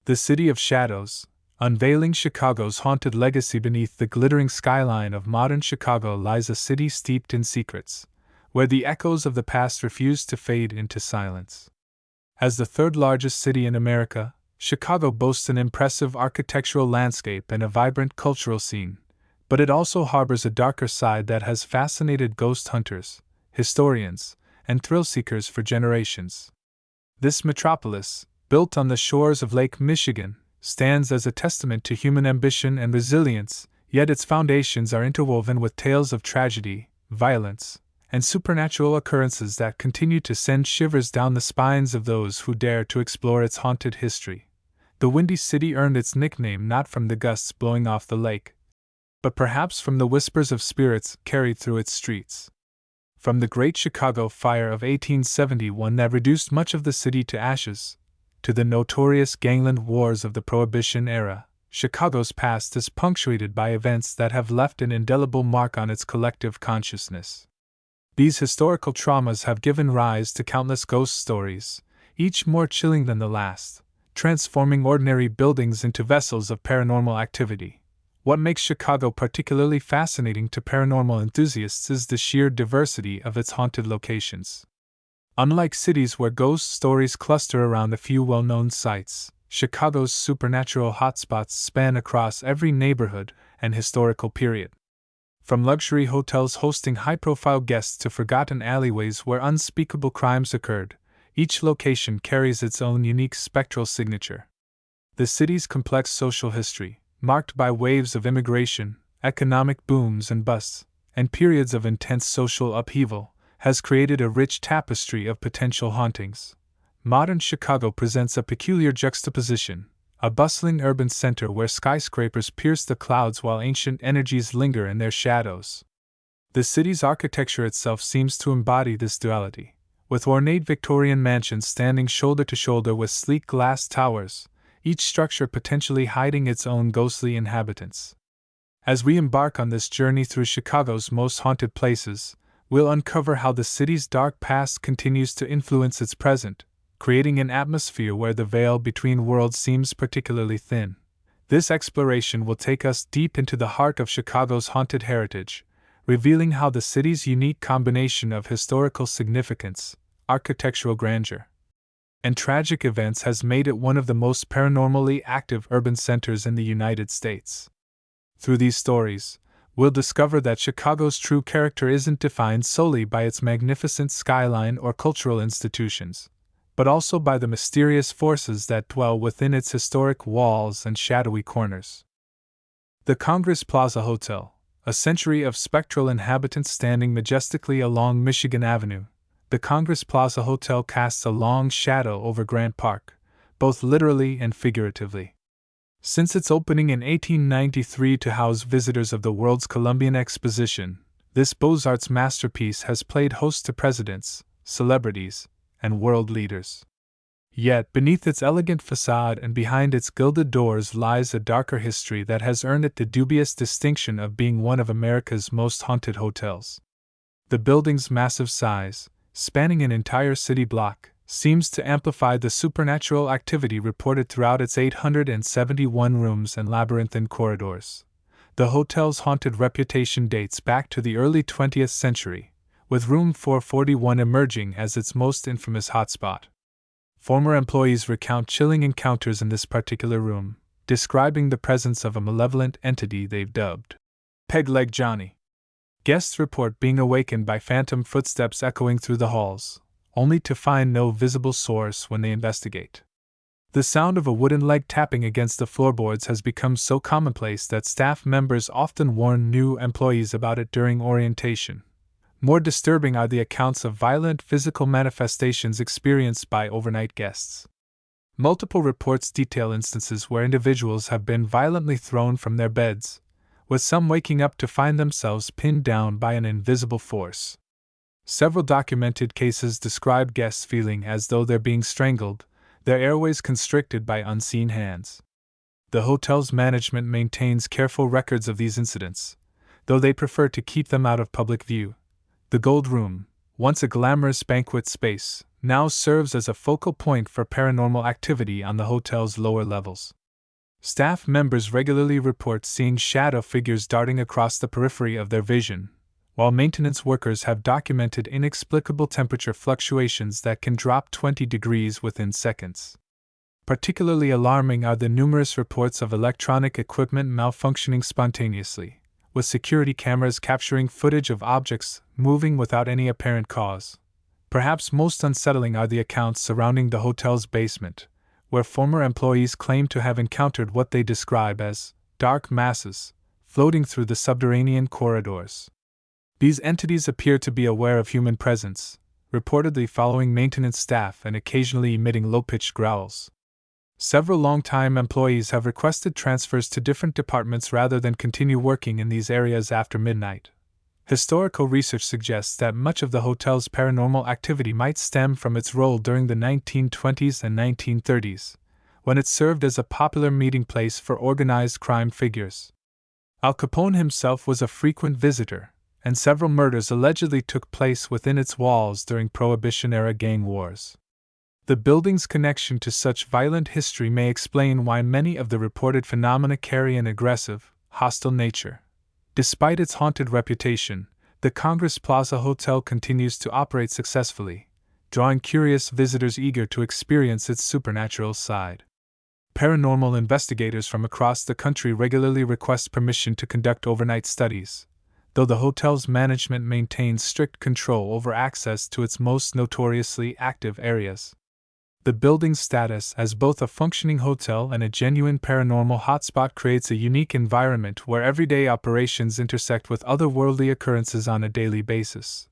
The City of Shadows, unveiling Chicago's haunted legacy. Beneath the glittering skyline of modern Chicago lies a city steeped in secrets, where the echoes of the past refuse to fade into silence. As the third largest city in America, Chicago boasts an impressive architectural landscape and a vibrant cultural scene, but it also harbors a darker side that has fascinated ghost hunters, historians, and thrill seekers for generations. This metropolis, built on the shores of Lake Michigan, stands as a testament to human ambition and resilience, yet its foundations are interwoven with tales of tragedy, violence, and supernatural occurrences that continue to send shivers down the spines of those who dare to explore its haunted history. The Windy City earned its nickname not from the gusts blowing off the lake, but perhaps from the whispers of spirits carried through its streets. From the Great Chicago Fire of 1871 that reduced much of the city to ashes, to the notorious gangland wars of the Prohibition era, Chicago's past is punctuated by events that have left an indelible mark on its collective consciousness. These historical traumas have given rise to countless ghost stories, each more chilling than the last, transforming ordinary buildings into vessels of paranormal activity. What makes Chicago particularly fascinating to paranormal enthusiasts is the sheer diversity of its haunted locations. Unlike cities where ghost stories cluster around a few well-known sites, Chicago's supernatural hotspots span across every neighborhood and historical period. From luxury hotels hosting high-profile guests to forgotten alleyways where unspeakable crimes occurred, each location carries its own unique spectral signature. The city's complex social history, marked by waves of immigration, economic booms and busts, and periods of intense social upheaval, has created a rich tapestry of potential hauntings. Modern Chicago presents a peculiar juxtaposition, a bustling urban center where skyscrapers pierce the clouds while ancient energies linger in their shadows. The city's architecture itself seems to embody this duality, with ornate Victorian mansions standing shoulder to shoulder with sleek glass towers, each structure potentially hiding its own ghostly inhabitants. As we embark on this journey through Chicago's most haunted places, we'll uncover how the city's dark past continues to influence its present, creating an atmosphere where the veil between worlds seems particularly thin. This exploration will take us deep into the heart of Chicago's haunted heritage, revealing how the city's unique combination of historical significance, architectural grandeur, and tragic events has made it one of the most paranormally active urban centers in the United States. Through these stories, we'll discover that Chicago's true character isn't defined solely by its magnificent skyline or cultural institutions, but also by the mysterious forces that dwell within its historic walls and shadowy corners. The Congress Plaza Hotel, a century of spectral inhabitants standing majestically along Michigan Avenue, the Congress Plaza Hotel casts a long shadow over Grant Park, both literally and figuratively. Since its opening in 1893 to house visitors of the World's Columbian Exposition, this Beaux-Arts masterpiece has played host to presidents, celebrities, and world leaders. Yet, beneath its elegant facade and behind its gilded doors lies a darker history that has earned it the dubious distinction of being one of America's most haunted hotels. The building's massive size, spanning an entire city block, seems to amplify the supernatural activity reported throughout its 871 rooms and labyrinthine corridors. The hotel's haunted reputation dates back to the early 20th century, with room 441 emerging as its most infamous hotspot. Former employees recount chilling encounters in this particular room, describing the presence of a malevolent entity they've dubbed Peg-Leg Johnny. Guests report being awakened by phantom footsteps echoing through the halls, only to find no visible source when they investigate. The sound of a wooden leg tapping against the floorboards has become so commonplace that staff members often warn new employees about it during orientation. More disturbing are the accounts of violent physical manifestations experienced by overnight guests. Multiple reports detail instances where individuals have been violently thrown from their beds, with some waking up to find themselves pinned down by an invisible force. Several documented cases describe guests feeling as though they're being strangled, their airways constricted by unseen hands. The hotel's management maintains careful records of these incidents, though they prefer to keep them out of public view. The Gold Room, once a glamorous banquet space, now serves as a focal point for paranormal activity on the hotel's lower levels. Staff members regularly report seeing shadow figures darting across the periphery of their vision, while maintenance workers have documented inexplicable temperature fluctuations that can drop 20 degrees within seconds. Particularly alarming are the numerous reports of electronic equipment malfunctioning spontaneously, with security cameras capturing footage of objects moving without any apparent cause. Perhaps most unsettling are the accounts surrounding the hotel's basement, where former employees claim to have encountered what they describe as dark masses floating through the subterranean corridors. These entities appear to be aware of human presence, reportedly following maintenance staff and occasionally emitting low-pitched growls. Several longtime employees have requested transfers to different departments rather than continue working in these areas after midnight. Historical research suggests that much of the hotel's paranormal activity might stem from its role during the 1920s and 1930s, when it served as a popular meeting place for organized crime figures. Al Capone himself was a frequent visitor, and several murders allegedly took place within its walls during Prohibition-era gang wars. The building's connection to such violent history may explain why many of the reported phenomena carry an aggressive, hostile nature. Despite its haunted reputation, the Congress Plaza Hotel continues to operate successfully, drawing curious visitors eager to experience its supernatural side. Paranormal investigators from across the country regularly request permission to conduct overnight studies, though the hotel's management maintains strict control over access to its most notoriously active areas. The building's status as both a functioning hotel and a genuine paranormal hotspot creates a unique environment where everyday operations intersect with otherworldly occurrences on a daily basis.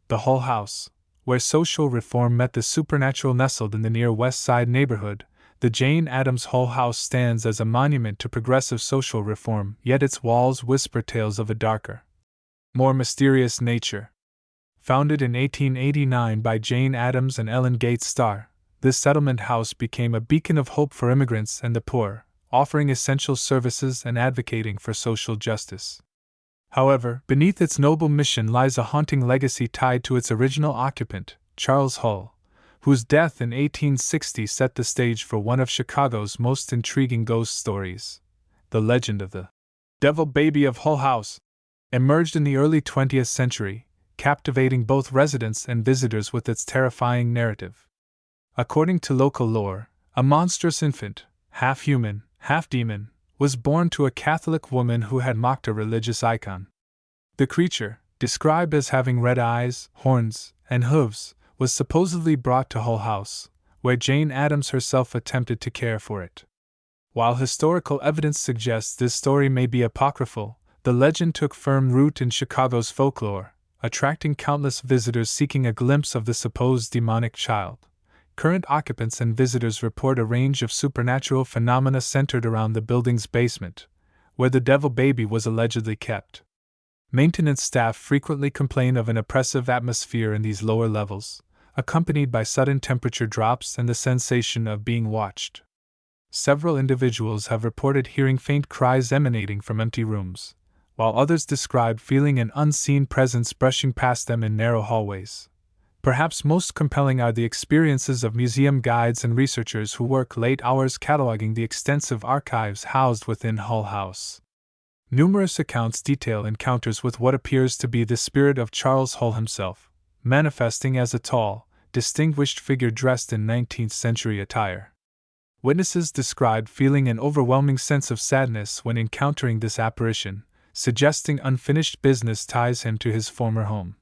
The Hull House, where social reform met the supernatural, nestled in the near West Side neighborhood, the Jane Addams Hull House stands as a monument to progressive social reform, yet its walls whisper tales of a darker, more mysterious nature. Founded in 1889 by Jane Addams and Ellen Gates Starr, this settlement house became a beacon of hope for immigrants and the poor, offering essential services and advocating for social justice. However, beneath its noble mission lies a haunting legacy tied to its original occupant, Charles Hull, whose death in 1860 set the stage for one of Chicago's most intriguing ghost stories. The legend of the Devil Baby of Hull House emerged in the early 20th century, captivating both residents and visitors with its terrifying narrative. According to local lore, a monstrous infant, half human, half demon, was born to a Catholic woman who had mocked a religious icon. The creature, described as having red eyes, horns, and hooves, was supposedly brought to Hull House, where Jane Addams herself attempted to care for it. While historical evidence suggests this story may be apocryphal, the legend took firm root in Chicago's folklore, attracting countless visitors seeking a glimpse of the supposed demonic child. Current occupants and visitors report a range of supernatural phenomena centered around the building's basement, where the Devil Baby was allegedly kept. Maintenance staff frequently complain of an oppressive atmosphere in these lower levels, accompanied by sudden temperature drops and the sensation of being watched. Several individuals have reported hearing faint cries emanating from empty rooms, while others describe feeling an unseen presence brushing past them in narrow hallways. Perhaps most compelling are the experiences of museum guides and researchers who work late hours cataloging the extensive archives housed within Hull House. Numerous accounts detail encounters with what appears to be the spirit of Charles Hull himself, manifesting as a tall, distinguished figure dressed in 19th-century attire. Witnesses described feeling an overwhelming sense of sadness when encountering this apparition, suggesting unfinished business ties him to his former home.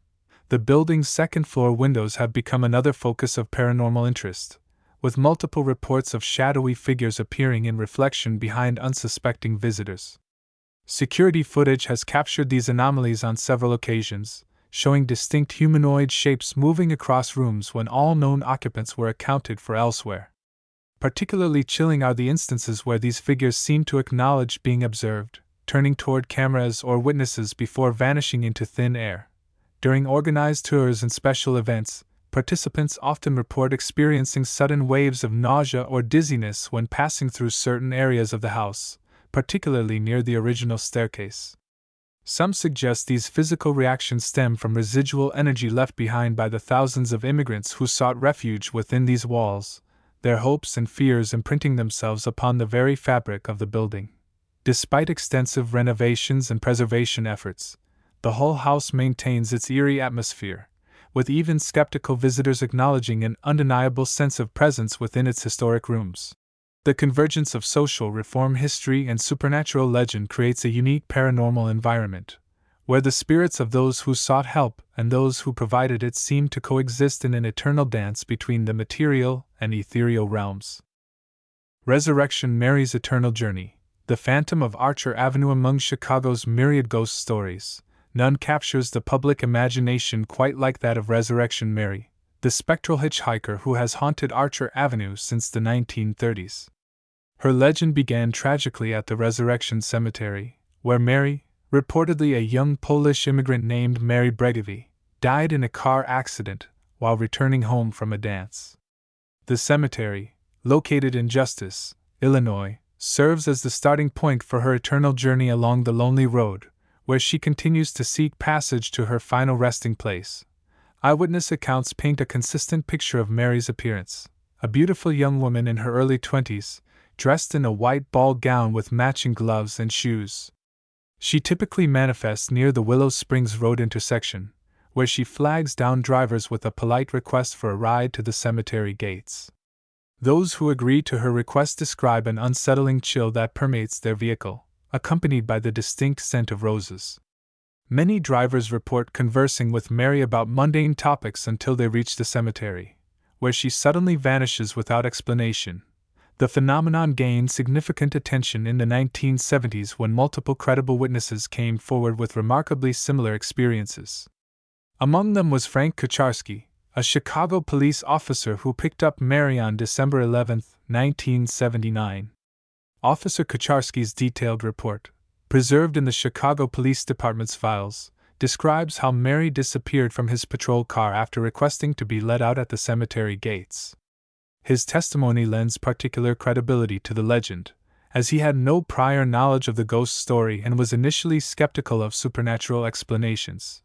The building's second-floor windows have become another focus of paranormal interest, with multiple reports of shadowy figures appearing in reflection behind unsuspecting visitors. Security footage has captured these anomalies on several occasions, showing distinct humanoid shapes moving across rooms when all known occupants were accounted for elsewhere. Particularly chilling are the instances where these figures seem to acknowledge being observed, turning toward cameras or witnesses before vanishing into thin air. During organized tours and special events, participants often report experiencing sudden waves of nausea or dizziness when passing through certain areas of the house, particularly near the original staircase. Some suggest these physical reactions stem from residual energy left behind by the thousands of immigrants who sought refuge within these walls, their hopes and fears imprinting themselves upon the very fabric of the building. Despite extensive renovations and preservation efforts, the whole house maintains its eerie atmosphere, with even skeptical visitors acknowledging an undeniable sense of presence within its historic rooms. The convergence of social reform history and supernatural legend creates a unique paranormal environment, where the spirits of those who sought help and those who provided it seem to coexist in an eternal dance between the material and ethereal realms. Resurrection Mary's Eternal Journey. The Phantom of Archer Avenue. Among Chicago's myriad ghost stories, none captures the public imagination quite like that of Resurrection Mary, the spectral hitchhiker who has haunted Archer Avenue since the 1930s. Her legend began tragically at the Resurrection Cemetery, where Mary, reportedly a young Polish immigrant named Mary Bregovi, died in a car accident while returning home from a dance. The cemetery, located in Justice, Illinois, serves as the starting point for her eternal journey along the lonely road, where she continues to seek passage to her final resting place. Eyewitness accounts paint a consistent picture of Mary's appearance: a beautiful young woman in her early 20s, dressed in a white ball gown with matching gloves and shoes. She typically manifests near the Willow Springs Road intersection, where she flags down drivers with a polite request for a ride to the cemetery gates. Those who agree to her request describe an unsettling chill that permeates their vehicle, accompanied by the distinct scent of roses. Many drivers report conversing with Mary about mundane topics until they reach the cemetery, where she suddenly vanishes without explanation. The phenomenon gained significant attention in the 1970s when multiple credible witnesses came forward with remarkably similar experiences. Among them was Frank Kucharski, a Chicago police officer who picked up Mary on December 11, 1979. Officer Kucharski's detailed report, preserved in the Chicago Police Department's files, describes how Mary disappeared from his patrol car after requesting to be let out at the cemetery gates. His testimony lends particular credibility to the legend, as he had no prior knowledge of the ghost story and was initially skeptical of supernatural explanations.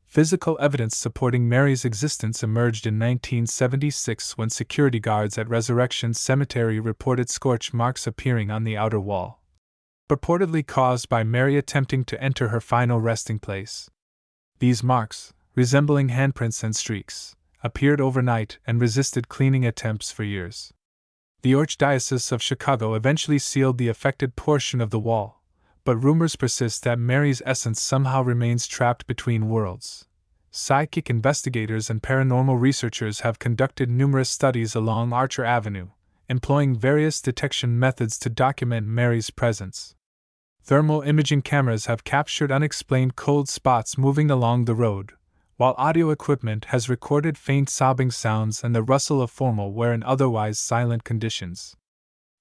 Physical evidence supporting Mary's existence emerged in 1976 when security guards at Resurrection Cemetery reported scorch marks appearing on the outer wall, purportedly caused by Mary attempting to enter her final resting place. These marks, resembling handprints and streaks, appeared overnight and resisted cleaning attempts for years. The Archdiocese of Chicago eventually sealed the affected portion of the wall, but rumors persist that Mary's essence somehow remains trapped between worlds. Psychic investigators and paranormal researchers have conducted numerous studies along Archer Avenue, employing various detection methods to document Mary's presence. Thermal imaging cameras have captured unexplained cold spots moving along the road, while audio equipment has recorded faint sobbing sounds and the rustle of formal wear in otherwise silent conditions.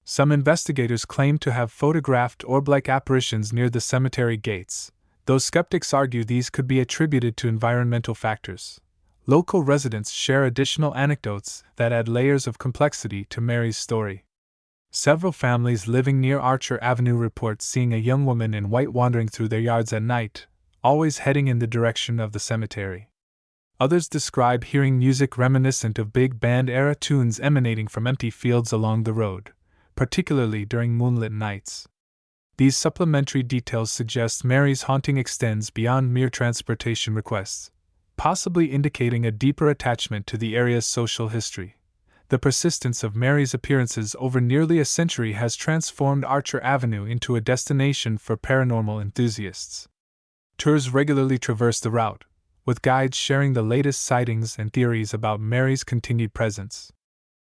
Some investigators claim to have photographed orb-like apparitions near the cemetery gates, though skeptics argue these could be attributed to environmental factors. Local residents share additional anecdotes that add layers of complexity to Mary's story. Several families living near Archer Avenue report seeing a young woman in white wandering through their yards at night, always heading in the direction of the cemetery. Others describe hearing music reminiscent of big band-era tunes emanating from empty fields along the road, particularly during moonlit nights. These supplementary details suggest Mary's haunting extends beyond mere transportation requests, possibly indicating a deeper attachment to the area's social history. The persistence of Mary's appearances over nearly a century has transformed Archer Avenue into a destination for paranormal enthusiasts. Tours regularly traverse the route, with guides sharing the latest sightings and theories about Mary's continued presence.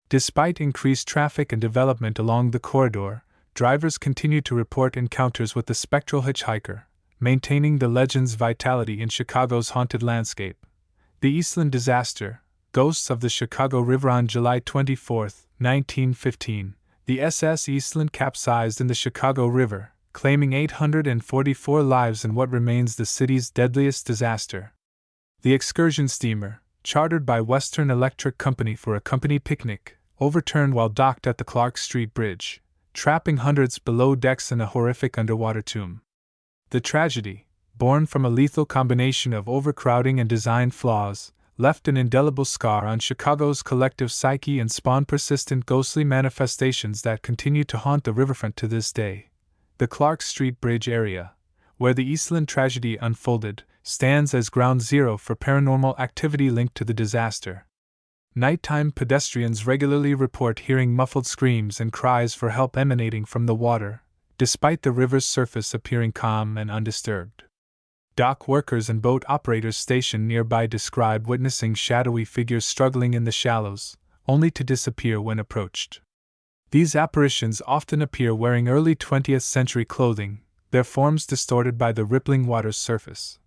Despite increased traffic and development along the corridor, drivers continue to report encounters with the spectral hitchhiker, maintaining the legend's vitality in Chicago's haunted landscape. The Eastland disaster, Ghosts of the Chicago River. On July 24, 1915, the SS Eastland capsized in the Chicago River, claiming 844 lives in what remains the city's deadliest disaster. The excursion steamer, chartered by Western Electric Company for a company picnic, overturned while docked at the Clark Street Bridge, trapping hundreds below decks in a horrific underwater tomb. The tragedy, born from a lethal combination of overcrowding and design flaws, left an indelible scar on Chicago's collective psyche and spawned persistent ghostly manifestations that continue to haunt the riverfront to this day. The Clark Street Bridge area, where the Eastland tragedy unfolded, stands as ground zero for paranormal activity linked to the disaster. Nighttime pedestrians regularly report hearing muffled screams and cries for help emanating from the water, despite the river's surface appearing calm and undisturbed. Dock workers and boat operators stationed nearby describe witnessing shadowy figures struggling in the shallows, only to disappear when approached. These apparitions often appear wearing early 20th century clothing, their forms distorted by the rippling water's surface.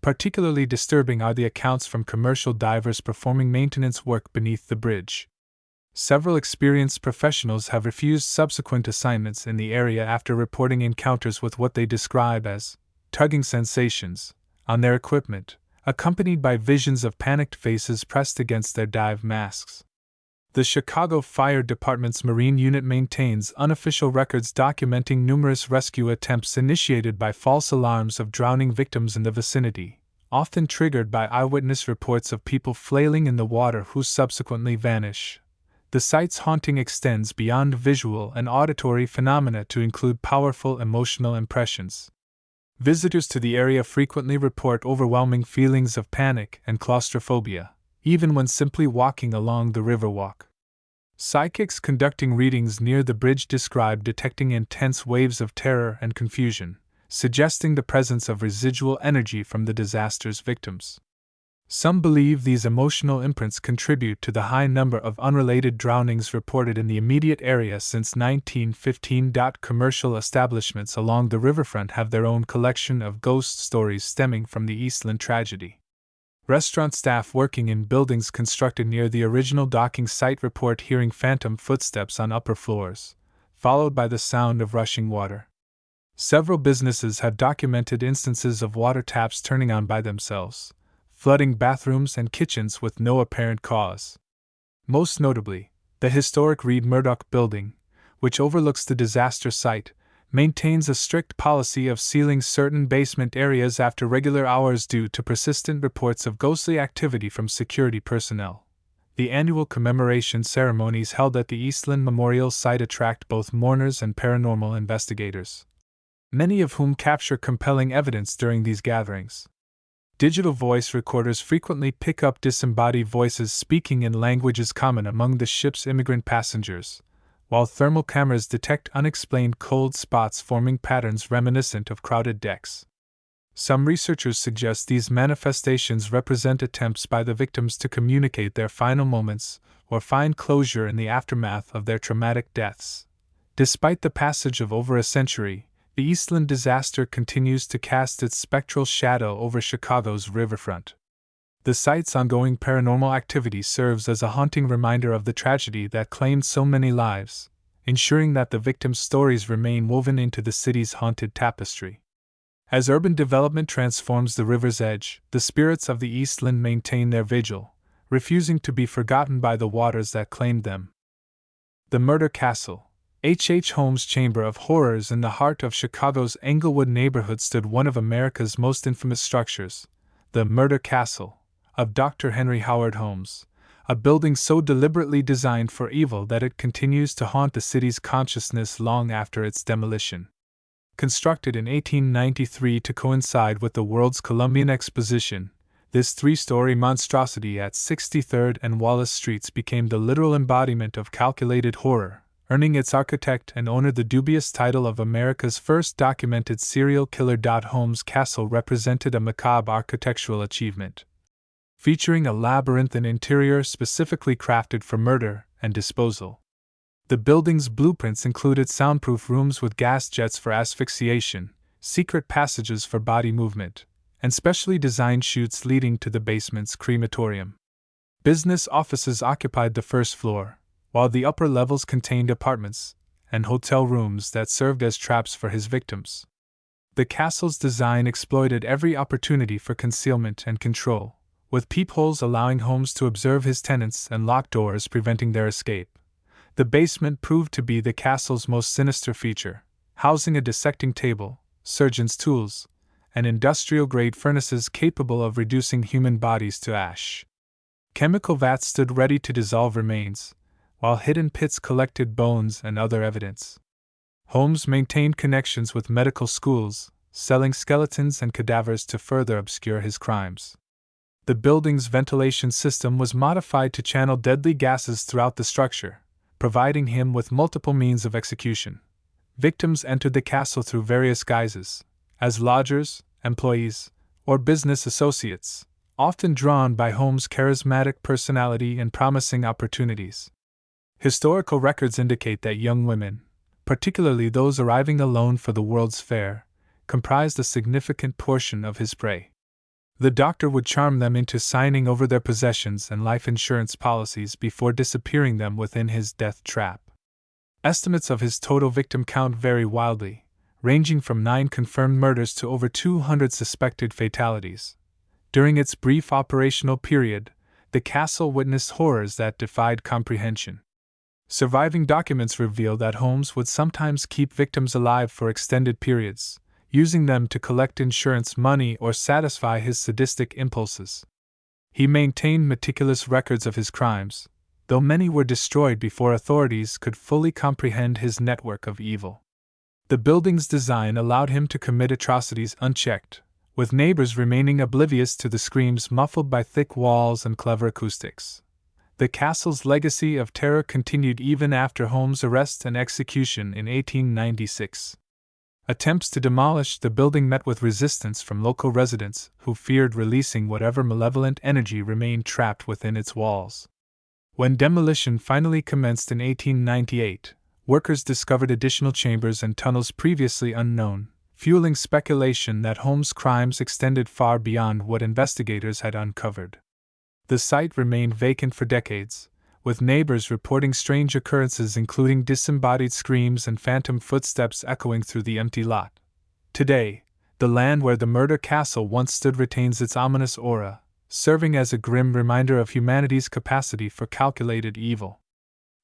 Particularly disturbing are the accounts from commercial divers performing maintenance work beneath the bridge. Several experienced professionals have refused subsequent assignments in the area after reporting encounters with what they describe as tugging sensations on their equipment, accompanied by visions of panicked faces pressed against their dive masks. The Chicago Fire Department's Marine Unit maintains unofficial records documenting numerous rescue attempts initiated by false alarms of drowning victims in the vicinity, often triggered by eyewitness reports of people flailing in the water who subsequently vanish. The site's haunting extends beyond visual and auditory phenomena to include powerful emotional impressions. Visitors to the area frequently report overwhelming feelings of panic and claustrophobia, even when simply walking along the riverwalk. Psychics conducting readings near the bridge describe detecting intense waves of terror and confusion, suggesting the presence of residual energy from the disaster's victims. Some believe these emotional imprints contribute to the high number of unrelated drownings reported in the immediate area since 1915. Commercial establishments along the riverfront have their own collection of ghost stories stemming from the Eastland tragedy. Restaurant staff working in buildings constructed near the original docking site report hearing phantom footsteps on upper floors, followed by the sound of rushing water. Several businesses have documented instances of water taps turning on by themselves, flooding bathrooms and kitchens with no apparent cause. Most notably, the historic Reed Murdoch building, which overlooks the disaster site, maintains a strict policy of sealing certain basement areas after regular hours due to persistent reports of ghostly activity from security personnel. The annual commemoration ceremonies held at the Eastland Memorial Site attract both mourners and paranormal investigators, many of whom capture compelling evidence during these gatherings. Digital voice recorders frequently pick up disembodied voices speaking in languages common among the ship's immigrant passengers, while thermal cameras detect unexplained cold spots forming patterns reminiscent of crowded decks. Some researchers suggest these manifestations represent attempts by the victims to communicate their final moments or find closure in the aftermath of their traumatic deaths. Despite the passage of over a century, the Eastland disaster continues to cast its spectral shadow over Chicago's riverfront. The site's ongoing paranormal activity serves as a haunting reminder of the tragedy that claimed so many lives, ensuring that the victims' stories remain woven into the city's haunted tapestry. As urban development transforms the river's edge, the spirits of the Eastland maintain their vigil, refusing to be forgotten by the waters that claimed them. The Murder Castle, H. Holmes' Chamber of Horrors in the heart of Chicago's Englewood neighborhood stood one of America's most infamous structures, the Murder Castle of Dr. Henry Howard Holmes, a building so deliberately designed for evil that it continues to haunt the city's consciousness long after its demolition. Constructed in 1893 to coincide with the World's Columbian Exposition, this three-story monstrosity at 63rd and Wallace Streets became the literal embodiment of calculated horror, earning its architect and owner the dubious title of America's first documented serial killer. Holmes' Castle represented a macabre architectural achievement, featuring a labyrinthine interior specifically crafted for murder and disposal. The building's blueprints included soundproof rooms with gas jets for asphyxiation, secret passages for body movement, and specially designed chutes leading to the basement's crematorium. Business offices occupied the first floor, while the upper levels contained apartments and hotel rooms that served as traps for his victims. The castle's design exploited every opportunity for concealment and control, with peepholes allowing Holmes to observe his tenants and locked doors preventing their escape. The basement proved to be the castle's most sinister feature, housing a dissecting table, surgeon's tools, and industrial-grade furnaces capable of reducing human bodies to ash. Chemical vats stood ready to dissolve remains, while hidden pits collected bones and other evidence. Holmes maintained connections with medical schools, selling skeletons and cadavers to further obscure his crimes. The building's ventilation system was modified to channel deadly gases throughout the structure, providing him with multiple means of execution. Victims entered the castle through various guises, as lodgers, employees, or business associates, often drawn by Holmes' charismatic personality and promising opportunities. Historical records indicate that young women, particularly those arriving alone for the World's Fair, comprised a significant portion of his prey. The doctor would charm them into signing over their possessions and life insurance policies before disappearing them within his death trap. Estimates of his total victim count vary wildly, ranging from 9 confirmed murders to over 200 suspected fatalities. During its brief operational period, the castle witnessed horrors that defied comprehension. Surviving documents reveal that Holmes would sometimes keep victims alive for extended periods, using them to collect insurance money or satisfy his sadistic impulses. He maintained meticulous records of his crimes, though many were destroyed before authorities could fully comprehend his network of evil. The building's design allowed him to commit atrocities unchecked, with neighbors remaining oblivious to the screams muffled by thick walls and clever acoustics. The castle's legacy of terror continued even after Holmes' arrest and execution in 1896. Attempts to demolish the building met with resistance from local residents who feared releasing whatever malevolent energy remained trapped within its walls. When demolition finally commenced in 1898, workers discovered additional chambers and tunnels previously unknown, fueling speculation that Holmes' crimes extended far beyond what investigators had uncovered. The site remained vacant for decades, with neighbors reporting strange occurrences including disembodied screams and phantom footsteps echoing through the empty lot. Today, the land where the murder castle once stood retains its ominous aura, serving as a grim reminder of humanity's capacity for calculated evil.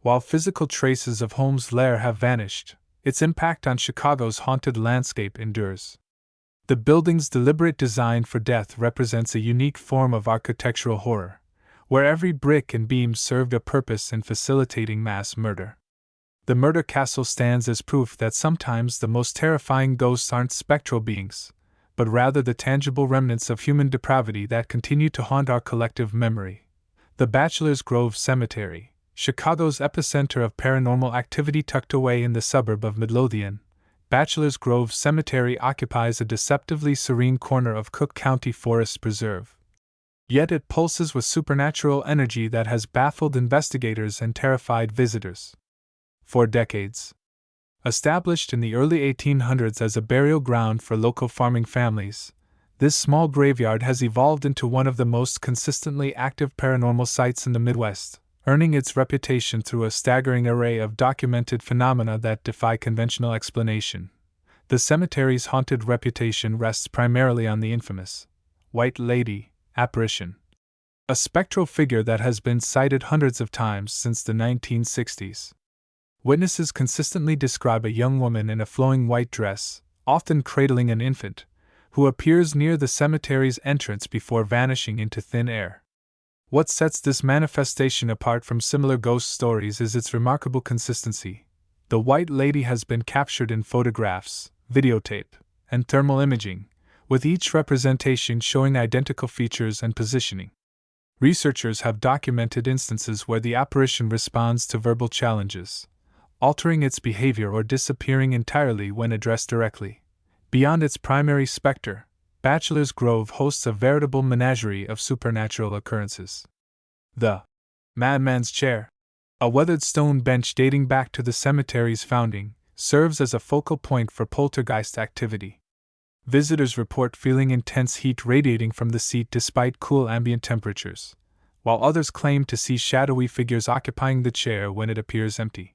While physical traces of Holmes' lair have vanished, its impact on Chicago's haunted landscape endures. The building's deliberate design for death represents a unique form of architectural horror, where every brick and beam served a purpose in facilitating mass murder. The murder castle stands as proof that sometimes the most terrifying ghosts aren't spectral beings, but rather the tangible remnants of human depravity that continue to haunt our collective memory. The Bachelor's Grove Cemetery, Chicago's epicenter of paranormal activity tucked away in the suburb of Midlothian, Bachelor's Grove Cemetery occupies a deceptively serene corner of Cook County Forest Preserve. Yet it pulses with supernatural energy that has baffled investigators and terrified visitors. For decades. Established in the early 1800s as a burial ground for local farming families, this small graveyard has evolved into one of the most consistently active paranormal sites in the Midwest, earning its reputation through a staggering array of documented phenomena that defy conventional explanation. The cemetery's haunted reputation rests primarily on the infamous White Lady apparition, a spectral figure that has been sighted hundreds of times since the 1960s. Witnesses consistently describe a young woman in a flowing white dress, often cradling an infant, who appears near the cemetery's entrance before vanishing into thin air. What sets this manifestation apart from similar ghost stories is its remarkable consistency. The White Lady has been captured in photographs, videotape, and thermal imaging, with each representation showing identical features and positioning. Researchers have documented instances where the apparition responds to verbal challenges, altering its behavior or disappearing entirely when addressed directly. Beyond its primary specter, Bachelor's Grove hosts a veritable menagerie of supernatural occurrences. The Madman's Chair, a weathered stone bench dating back to the cemetery's founding, serves as a focal point for poltergeist activity. Visitors report feeling intense heat radiating from the seat despite cool ambient temperatures, while others claim to see shadowy figures occupying the chair when it appears empty.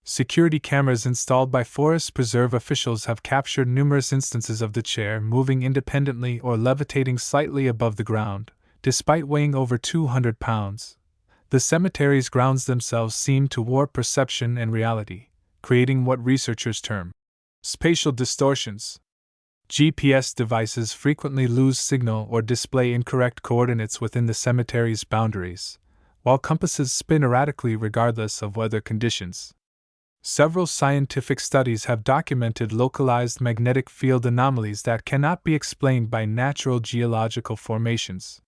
Security cameras installed by Forest Preserve officials have captured numerous instances of the chair moving independently or levitating slightly above the ground, despite weighing over 200 pounds. The cemetery's grounds themselves seem to warp perception and reality, creating what researchers term spatial distortions. GPS devices frequently lose signal or display incorrect coordinates within the cemetery's boundaries, while compasses spin erratically regardless of weather conditions. Several scientific studies have documented localized magnetic field anomalies that cannot be explained by natural geological formations.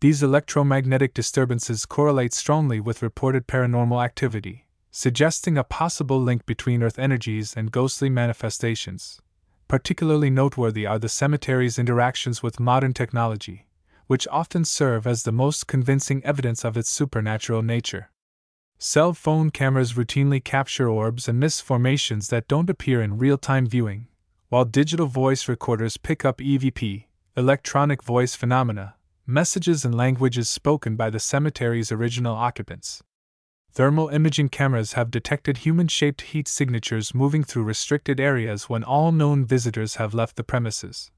These electromagnetic disturbances correlate strongly with reported paranormal activity, suggesting a possible link between Earth energies and ghostly manifestations. Particularly noteworthy are the cemetery's interactions with modern technology, which often serve as the most convincing evidence of its supernatural nature. Cell phone cameras routinely capture orbs and mist formations that don't appear in real-time viewing, while digital voice recorders pick up EVP, electronic voice phenomena, messages and languages spoken by the cemetery's original occupants. Thermal imaging cameras have detected human-shaped heat signatures moving through restricted areas when all known visitors have left the premises.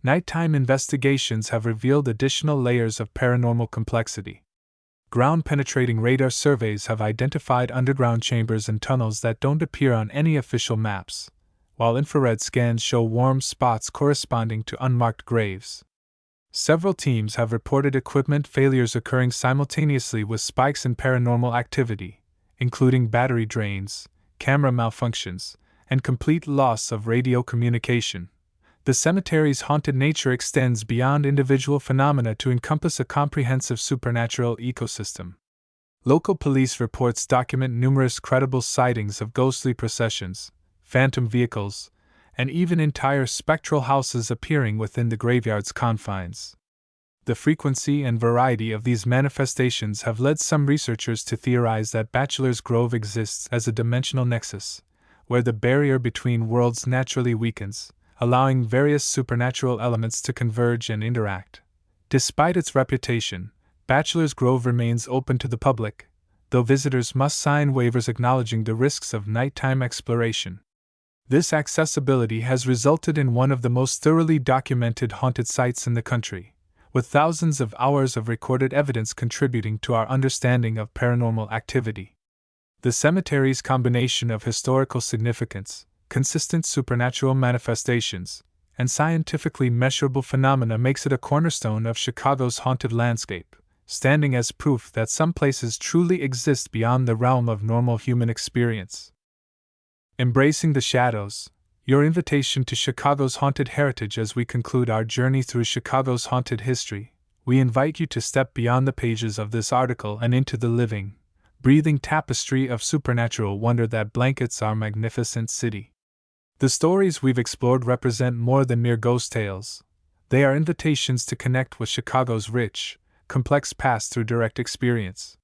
Nighttime investigations have revealed additional layers of paranormal complexity. Ground-penetrating radar surveys have identified underground chambers and tunnels that don't appear on any official maps, while infrared scans show warm spots corresponding to unmarked graves. Several teams have reported equipment failures occurring simultaneously with spikes in paranormal activity, including battery drains, camera malfunctions, and complete loss of radio communication. The cemetery's haunted nature extends beyond individual phenomena to encompass a comprehensive supernatural ecosystem. Local police reports document numerous credible sightings of ghostly processions, phantom vehicles, and even entire spectral houses appearing within the graveyard's confines. The frequency and variety of these manifestations have led some researchers to theorize that Bachelor's Grove exists as a dimensional nexus, where the barrier between worlds naturally weakens, allowing various supernatural elements to converge and interact. Despite its reputation, Bachelor's Grove remains open to the public, though visitors must sign waivers acknowledging the risks of nighttime exploration. This accessibility has resulted in one of the most thoroughly documented haunted sites in the country, with thousands of hours of recorded evidence contributing to our understanding of paranormal activity. The cemetery's combination of historical significance, consistent supernatural manifestations, and scientifically measurable phenomena makes it a cornerstone of Chicago's haunted landscape, standing as proof that some places truly exist beyond the realm of normal human experience. Embracing the shadows, your invitation to Chicago's haunted heritage. As we conclude our journey through Chicago's haunted history, we invite you to step beyond the pages of this article and into the living, breathing tapestry of supernatural wonder that blankets our magnificent city. The stories we've explored represent more than mere ghost tales. They are invitations to connect with Chicago's rich, complex past through direct experience.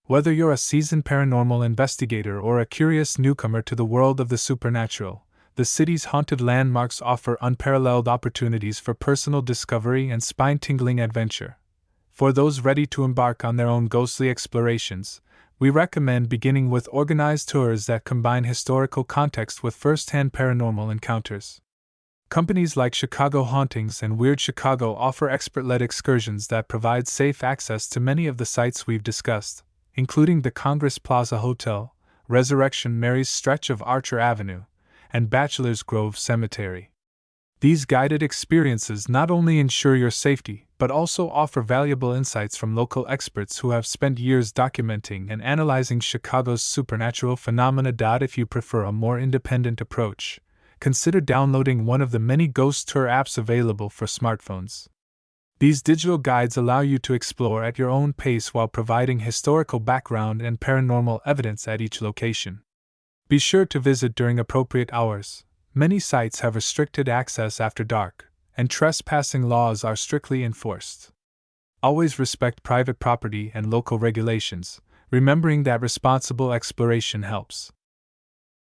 Whether you're a seasoned paranormal investigator or a curious newcomer to the world of the supernatural, the city's haunted landmarks offer unparalleled opportunities for personal discovery and spine-tingling adventure. For those ready to embark on their own ghostly explorations, we recommend beginning with organized tours that combine historical context with first-hand paranormal encounters. Companies like Chicago Hauntings and Weird Chicago offer expert-led excursions that provide safe access to many of the sites we've discussed, including the Congress Plaza Hotel, Resurrection Mary's stretch of Archer Avenue, and Bachelor's Grove Cemetery. These guided experiences not only ensure your safety, but also offer valuable insights from local experts who have spent years documenting and analyzing Chicago's supernatural phenomena. If you prefer a more independent approach, consider downloading one of the many ghost tour apps available for smartphones. These digital guides allow you to explore at your own pace while providing historical background and paranormal evidence at each location. Be sure to visit during appropriate hours. Many sites have restricted access after dark, and trespassing laws are strictly enforced. Always respect private property and local regulations, remembering that responsible exploration helps